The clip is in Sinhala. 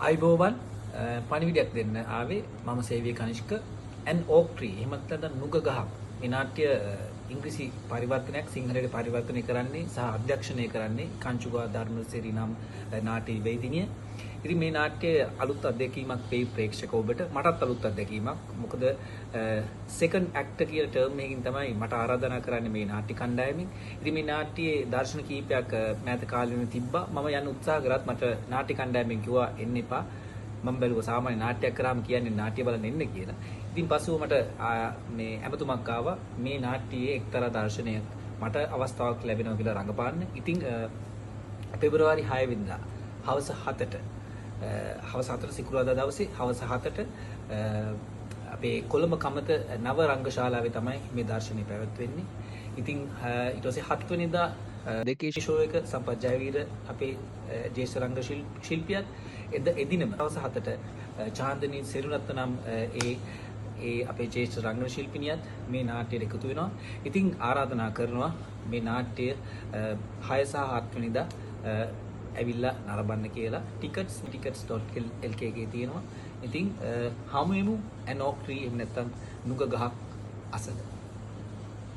අයිබෝවන් පණිවිඩයක් දෙන්න ආවේ මම සේවය කනිෂ්ක an oak tree එහෙමත් නැත්නම් නුග ගහක් මේ නාට්‍ය ඉංග්‍රීසි පරිවර්තනයක් සිංහලයට පරිවර්තනය කරන්නේ සහ අධ්‍යක්ෂණය කරන්නේ කංචුගා ධර්මසිරි නම් නාට්‍ය වේදිනිය. ඉතින් මේ නාට්‍ය අලුත් අත්දැකීමක් වෙයි ප්‍රේක්ෂක ඔබට මටත් අලුත් අත්දැකීමක්. මොකද second actor කියලා ටර්ම් එකකින් තමයි මට ආරාධනා කරන්නේ මේ නාට්‍ය කණ්ඩායමෙන්. ඉතින් මේ නාට්‍යයේ දර්ශන කීපයක් මෑත කාලෙම තිබ්බා. මම යන්න උත්සාහ කරත් මට නාට්‍ය කණ්ඩායමෙන් කිව්වා එන්න එපා. මම බැලුවා සාමාන්‍ය නාට්‍යයක් කරාම කියන්නේ නාට්‍ය බලන්න එන්න කියලා. ඉතින් පස්සෙව මට මේ ඇමතුමක් ආවා මේ නාට්‍යයේ එක්තරා දර්ශනයක් මට අවස්ථාවක් ලැබෙනවා කියලා රඟපාන්න. ඉතින් පෙබරවාරි 6 වෙනිදා හවස 7ට හවස 4 සිකුරාදා දවසේ හවස 7ට අපේ කොළඹ කමත නව රංගශාලාවේ තමයි මේ දර්ශනය පැවැත්වෙන්නේ. ඉතින් ඊට පස්සේ 7 වෙනිදා දෙකේ ෂෝ එක සම්පත් ජයවීර අපේ ජේෂ්ඨ රංග ශිල්පියාත් එදිනම හවස 7ට චාන්දනී සිරුරත්න නම් ඒ අපේ ජේෂ්ඨ රංගන ශිල්පිනියත් මේ නාට්‍යයට එකතු වෙනවා. ඉතින් ආරාධනා කරනවා මේ නාට්‍ය 6 සහ 7 වෙනිදා ඇවිල්ලා නරඹන්න කියලා. tickets.lk එකේ තියෙනවා. ඉතින් හමු වෙමු an oak tree එහෙම නැත්නම් නුග ගහක් අසල.